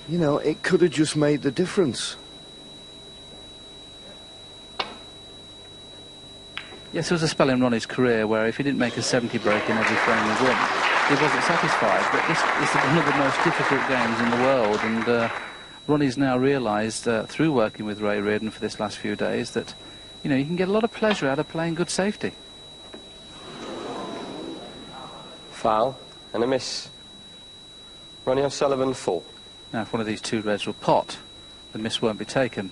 You know, it could have just made the difference. Yes, there was a spell in Ronnie's career where if he didn't make a 70 break in every frame he won, he wasn't satisfied. But this is one of the most difficult games in the world, and Ronnie's now realised through working with Ray Reardon for this last few days that, you know, you can get a lot of pleasure out of playing good safety. Foul and a miss. Ronnie O'Sullivan, 4. Now, if one of these two reds will pot, the miss won't be taken.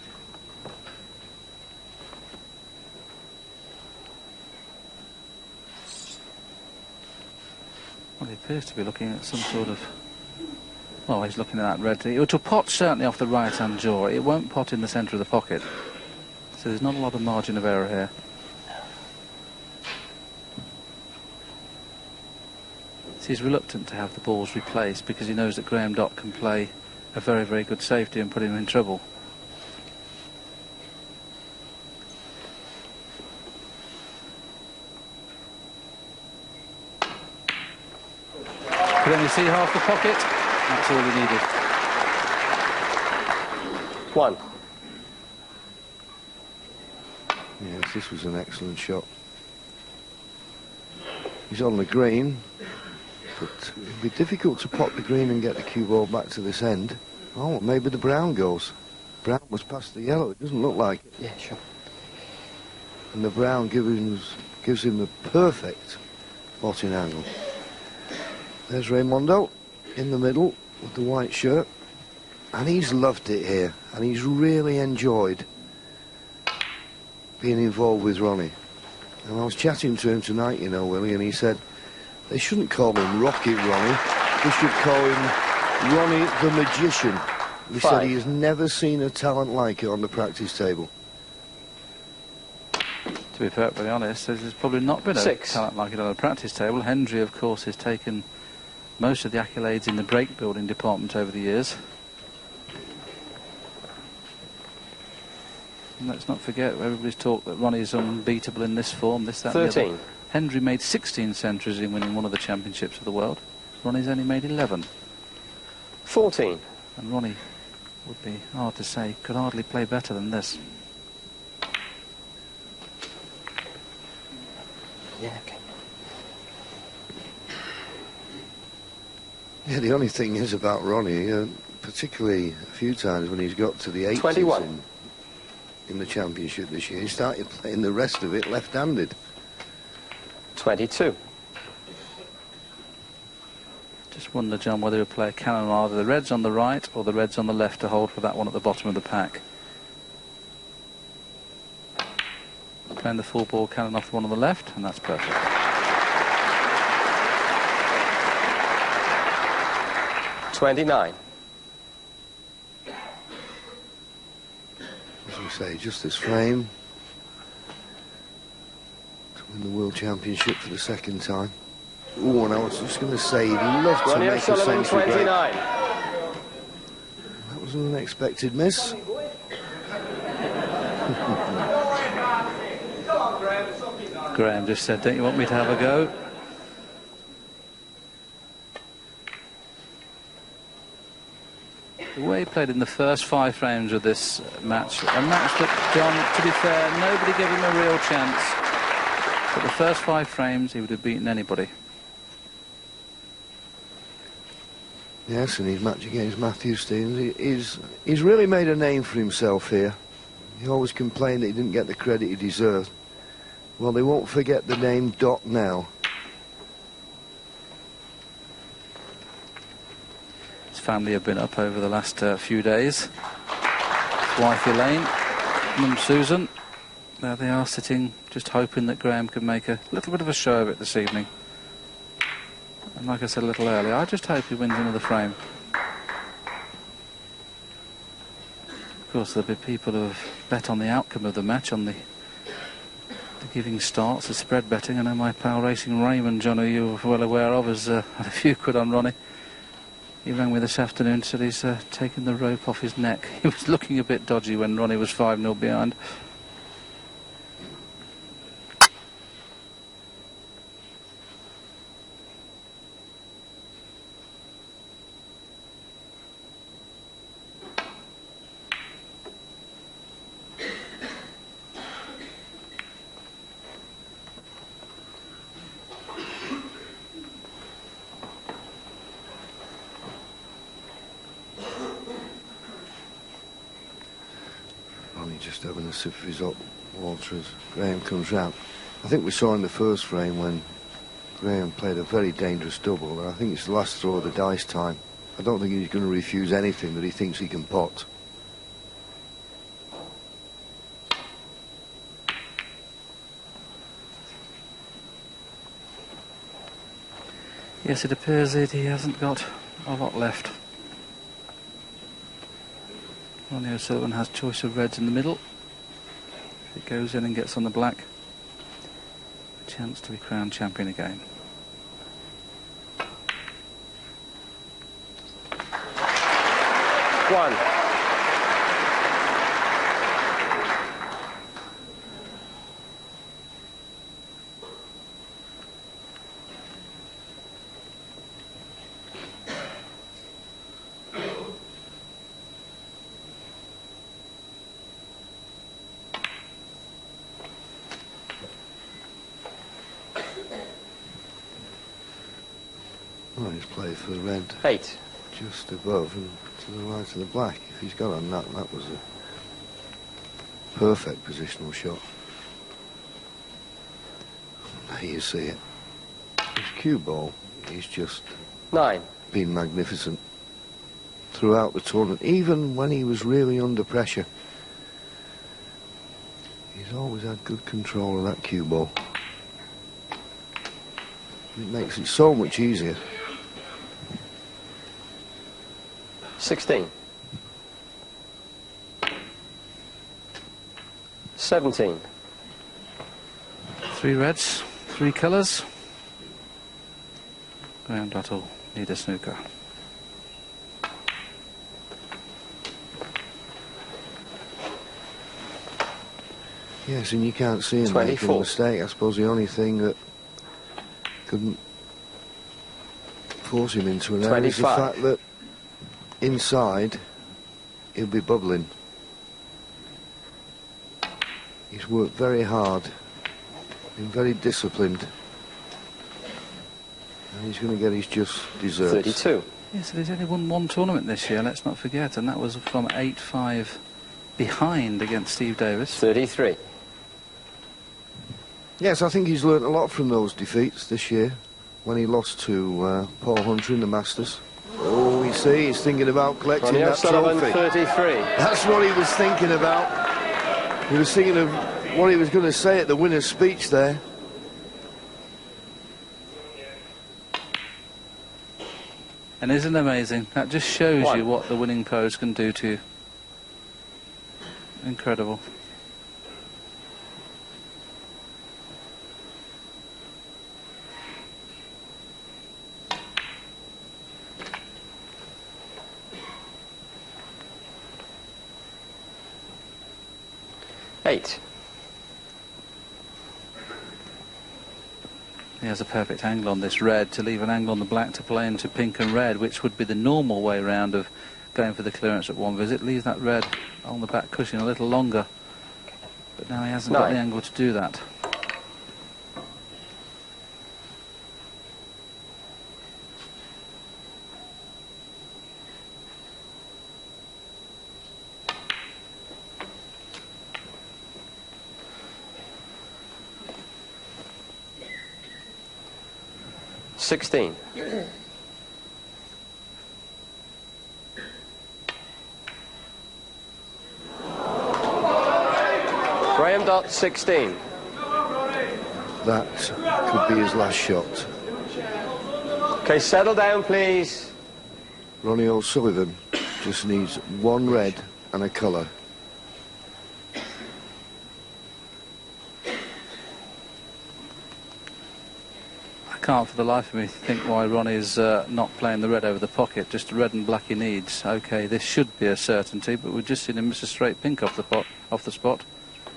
Well, he appears to be looking at some sort of... Well, he's looking at that red. It will pot certainly off the right-hand jaw. It won't pot in the centre of the pocket. So there's not a lot of margin of error here. So he's reluctant to have the balls replaced because he knows that Graham Dott can play a very, very good safety and put him in trouble. Could only see half the pocket. That's all he needed. 1. Yes, this was an excellent shot. He's on the green, but it'll be difficult to pot the green and get the cue ball back to this end. Oh, maybe the brown goes. Brown was past the yellow. It doesn't look like it. Yeah, sure. And the brown gives him the perfect potting angle. There's Raimondo in the middle with the white shirt, and he's loved it here, and he's really enjoyed being involved with Ronnie. And I was chatting to him tonight, you know, Willie, and he said they shouldn't call him Rocket Ronnie, they should call him Ronnie the Magician. He said he has never seen a talent like it on the practice table. To be perfectly honest, there's probably not been a 6. talent like it on the practice table. Hendry, of course, has taken most of the accolades in the break building department over the years. And let's not forget, everybody's talked that Ronnie's unbeatable in this form, this, that, 13. and the other. Hendry made 16 centuries in winning one of the championships of the world. Ronnie's only made 11. 14. And Ronnie would be hard to say, could hardly play better than this. Yeah, okay. Yeah, the only thing is about Ronnie, particularly a few times when he's got to the 80s 21. In the championship this year, he started playing the rest of it left-handed. 22. Just wonder, John, whether he'll play a cannon on either the reds on the right or the reds on the left to hold for that one at the bottom of the pack. Playing the full ball cannon off the one on the left, and that's perfect. $29. As we say, just this frame to win the World Championship for the second time. Oh, and I was just going to say, he'd love to Ronnie make a O'Sullivan, century break. 29. That was an unexpected miss. Graham just said, don't you want me to have a go? The way he played in the first 5 frames of this match, a match that, John, to be fair, nobody gave him a real chance. But the first 5 frames, he would have beaten anybody. Yes, and his match against Matthew Stevens, he's really made a name for himself here. He always complained that he didn't get the credit he deserved. Well, they won't forget the name Dott now. His family have been up over the last few days. His wife Elaine, Mum Susan, there they are sitting, just hoping that Graham can make a little bit of a show of it this evening. And like I said a little earlier, I just hope he wins another frame. Of course, there'll be people who have bet on the outcome of the match, on the giving starts, the spread betting. I know my pal Racing Raymond, John, who you're well aware of, has had a few quid on Ronnie. He rang me this afternoon, said he's taken the rope off his neck. He was looking a bit dodgy when Ronnie was 5-0 behind. just having a sip of his hot water as Graham comes round. I think we saw in the first frame when Graham played a very dangerous double, and I think it's the last throw of the dice time. I don't think he's going to refuse anything that he thinks he can pot. Yes, it appears that he hasn't got a lot left. Ronnie O'Sullivan has choice of reds in the middle. If it goes in and gets on the black, a chance to be crowned champion again. One. Well, he's played for the red. 8. Just above and to the right of the black. If he's got on that, that was a perfect positional shot. There you see it. His cue ball, he's just 9. been magnificent throughout the tournament, even when he was really under pressure. He's always had good control of that cue ball. It makes it so much easier. 16. 17. 3 reds, 3 colours. Graham Dott will need a snooker. Yes, and you can't see him 24. making a mistake. I suppose the only thing that couldn't force him into an error is the 25. fact that inside he'll be bubbling. He's worked very hard, been very disciplined, and he's going to get his just desserts. 32. Yes, he's only won 1 tournament this year, let's not forget, and that was from 8-5 behind against Steve Davis. 33. Yes, I think he's learnt a lot from those defeats this year when he lost to Paul Hunter in the Masters. Oh, you see, he's thinking about collecting Ronnie that O'Sullivan, trophy. 33. That's what he was thinking about. He was thinking of what he was going to say at the winner's speech there. And isn't it amazing? That just shows 1. you what the winning pose can do to you. Incredible. Eight. He has a perfect angle on this red to leave an angle on the black to play into pink and red, which would be the normal way round of going for the clearance at one visit. Leaves that red on the back cushion a little longer. But now he hasn't got 9. the angle to do that. Sixteen. Graham Dott, 16. That could be his last shot. Okay, settle down, please. Ronnie O'Sullivan just needs 1 red and a colour. I can't for the life of me think why Ronnie's not playing the red over the pocket, just red and black he needs. Okay, this should be a certainty, but we've just seen him miss a straight pink off the spot.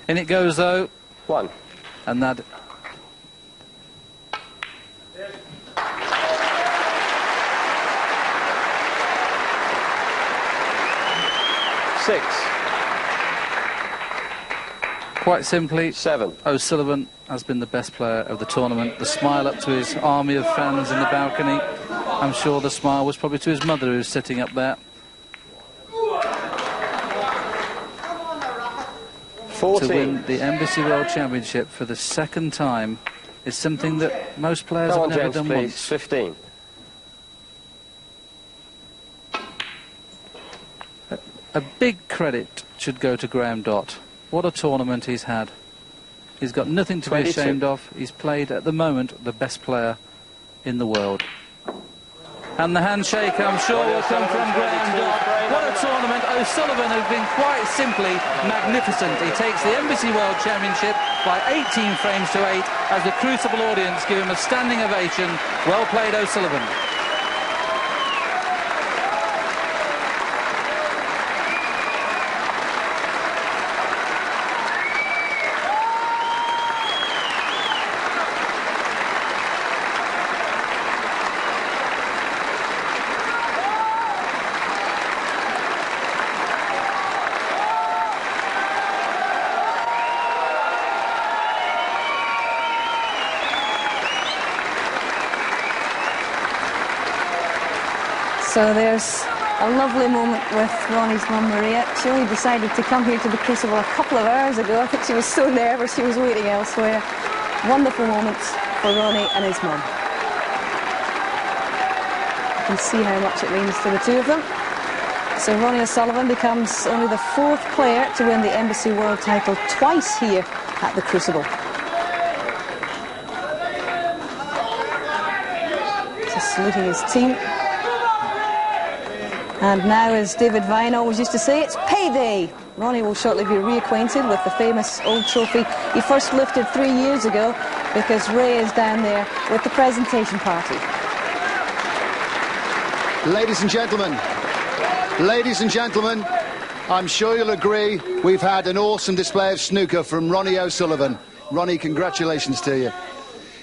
In it goes though. 1. And that 6. quite simply, 7. O'Sullivan has been the best player of the tournament. The smile up to his army of fans in the balcony. I'm sure the smile was probably to his mother who's sitting up there. 14. to win the Embassy World Championship for the second time is something that most players Come have on, never gents, done please. once. 15. A big credit should go to Graham Dott. What a tournament he's had. He's got nothing to 22. be ashamed of. He's played, at the moment, the best player in the world. And the handshake, I'm sure, will come from Graham Dott. What a tournament. O'Sullivan has been quite simply magnificent. He takes the Embassy World Championship by 18 frames to 8 as the Crucible audience give him a standing ovation. Well played, O'Sullivan. So there's a lovely moment with Ronnie's mum, Maria. She only decided to come here to the Crucible a couple of hours ago. I think she was so nervous she was waiting elsewhere. Wonderful moments for Ronnie and his mum. You can see how much it means to the two of them. So Ronnie O'Sullivan becomes only the 4th player to win the Embassy World title twice here at the Crucible. Just saluting his team. And now, as David Vine always used to say, it's payday. Ronnie will shortly be reacquainted with the famous old trophy he first lifted 3 years ago, because Ray is down there with the presentation party. Ladies and gentlemen, I'm sure you'll agree we've had an awesome display of snooker from Ronnie O'Sullivan. Ronnie, congratulations to you.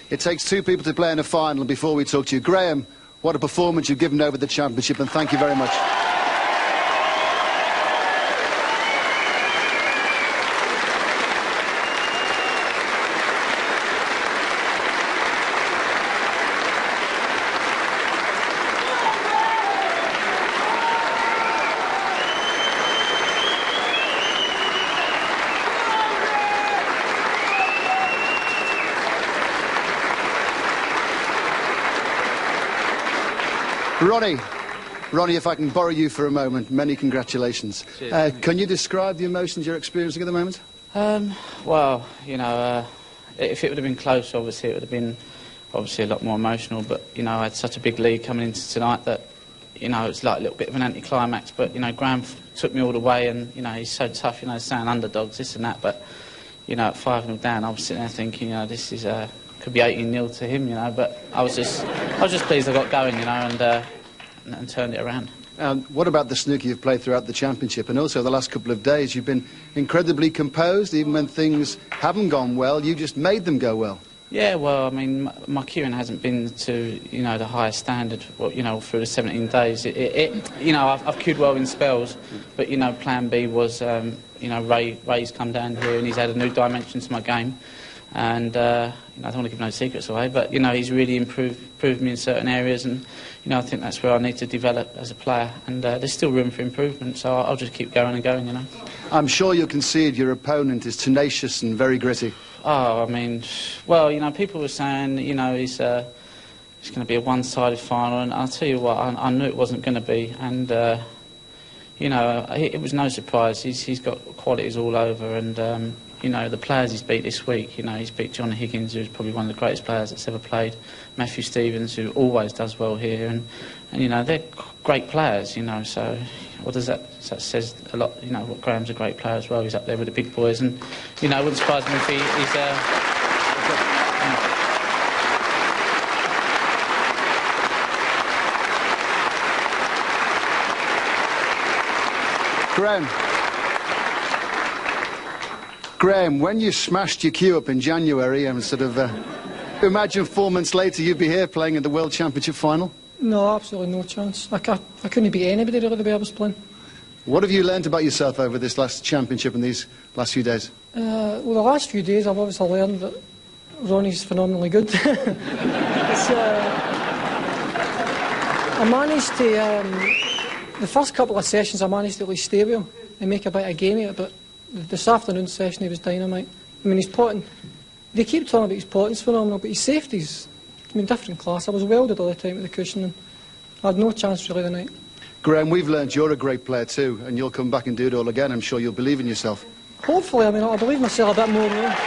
It takes 2 people to play in a final before we talk to you. Graham, what a performance you've given over the championship, and thank you very much. Ronnie, if I can borrow you for a moment, many congratulations. Can you describe the emotions you're experiencing at the moment? Well, you know, if it would have been close, obviously it would have been obviously a lot more emotional, but, you know, I had such a big lead coming into tonight that, you know, it's like a little bit of an anticlimax, but, you know, Graham took me all the way, and, you know, he's so tough, you know, saying underdogs, this and that, but, you know, at 5-0 down, I was sitting there thinking, you know, this is, could be 18-0 to him, you know, but I was just pleased I got going, you know, and turned it around. What about the snooker you've played throughout the championship, and also the last couple of days? You've been incredibly composed, even when things haven't gone well. You just made them go well. Yeah, well, I mean, my cueing hasn't been to, you know, the highest standard, you know, through the 17 days. You know, I've cued well in spells, but, you know, plan B was, you know, Ray's come down here and he's added a new dimension to my game. And, you know, I don't want to give no secrets away, but, you know, he's really improved me in certain areas, and, you know, I think that's where I need to develop as a player, and there's still room for improvement, so I'll just keep going and going, you know. I'm sure you'll concede your opponent is tenacious and very gritty. Oh, I mean, well, you know, people were saying, you know, it's going to be a one-sided final, and I'll tell you what, I knew it wasn't going to be, and, you know, it was no surprise. He's got qualities all over, and, you know, the players he's beat this week, you know, he's beat John Higgins, who's probably one of the greatest players that's ever played, Matthew Stevens, who always does well here, and you know, they're great players, you know, so what does that says a lot, you know, what Graham's a great player as well, he's up there with the big boys, and, you know, it wouldn't surprise me if he's Graham, when you smashed your cue up in January and sort of imagine 4 months later you'd be here playing in the World Championship final? No, absolutely no chance. I couldn't beat anybody really the way I was playing. What have you learned about yourself over this last championship and these last few days? Well, the last few days I've obviously learned that Ronnie's phenomenally good. I managed to, the first couple of sessions I managed to at least stay with him and make a bit of game of it, but this afternoon's session he was dynamite. I mean, his potting, they keep talking about his potting's phenomenal, but his safety's, I mean, different class. I was welded all the time at the cushion and I had no chance really tonight. Graham, we've learned you're a great player too, and you'll come back and do it all again. I'm sure you'll believe in yourself. Hopefully, I mean, I believe myself a bit more now.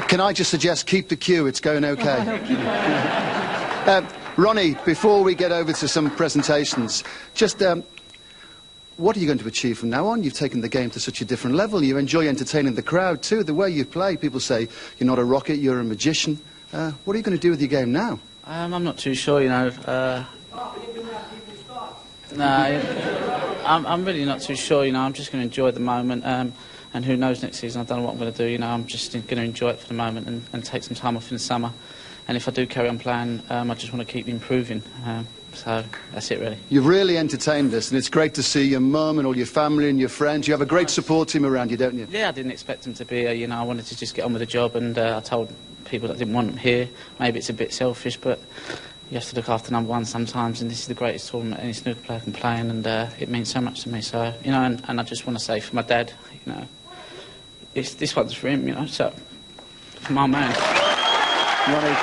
Can I just suggest keep the cue, it's going okay. Ronnie, before we get over to some presentations, just what are you going to achieve from now on? You've taken the game to such a different level. You enjoy entertaining the crowd too. The way you play, people say you're not a rocket, you're a magician. What are you going to do with your game now? I'm not too sure, you know. I'm really not too sure, you know. I'm just going to enjoy the moment. And who knows, next season I don't know what I'm going to do, you know. I'm just going to enjoy it for the moment and take some time off in the summer. And if I do carry on playing, I just want to keep improving. So that's it, really. You've really entertained us, and it's great to see your mum and all your family and your friends. You have a great support team around you, don't you? Yeah, I didn't expect them to be here, you know. I wanted to just get on with the job, and I told people that I didn't want them here. Maybe it's a bit selfish, but you have to look after number one sometimes, and this is the greatest tournament any snooker player can play in, and it means so much to me. So, you know, and I just want to say for my dad, you know, this one's for him, you know, so for my man. Ronnie.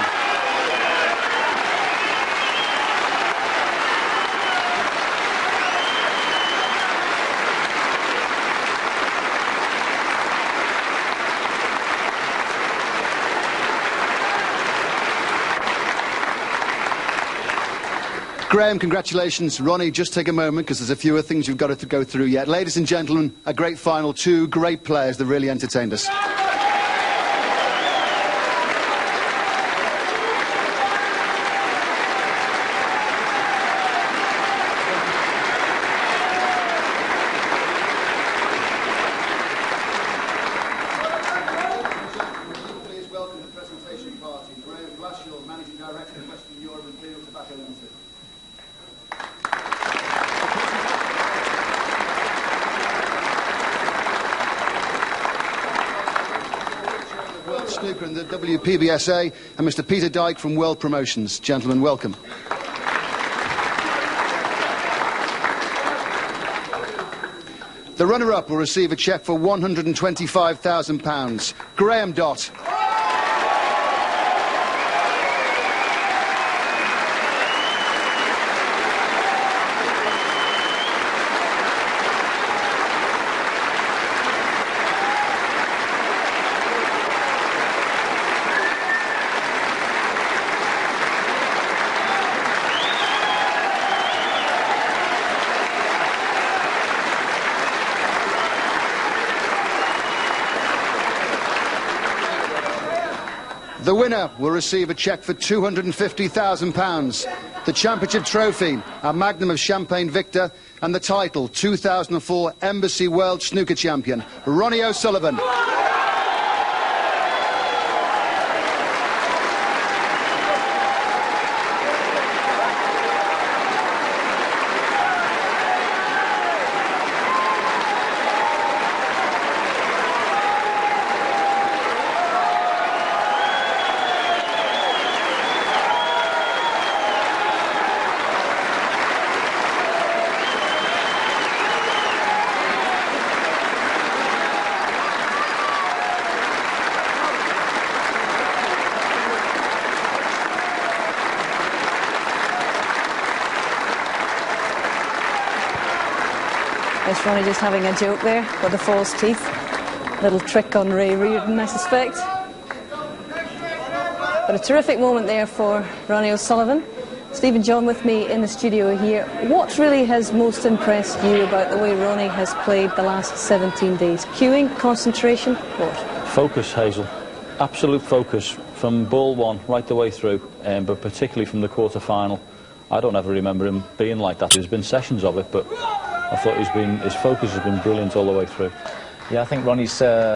Graham, congratulations. Ronnie, just take a moment because there's a few things you've got to go through yet. Ladies and gentlemen, a great final. Two great players that really entertained us. Please welcome the presentation party. Graham Blashill, Managing Director of Western Europe and Imperial Tobacco Limited. World Snooker and the WPBSA, and Mr. Peter Dyke from World Promotions. Gentlemen, welcome. The runner-up will receive a cheque for £125,000. Graham Dott. The winner will receive a cheque for £250,000, the championship trophy, a magnum of Champagne Victor, and the title, 2004 Embassy World Snooker Champion, Ronnie O'Sullivan. It's Ronnie just having a joke there with the false teeth. Little trick on Ray Reardon, I suspect. But a terrific moment there for Ronnie O'Sullivan. Stephen John with me in the studio here. What really has most impressed you about the way Ronnie has played the last 17 days? Cueing, concentration, what? Focus, Hazel. Absolute focus from ball one right the way through, but particularly from the quarter-final. I don't ever remember him being like that. There's been sessions of it, but I thought his focus has been brilliant all the way through. Yeah, I think Ronnie's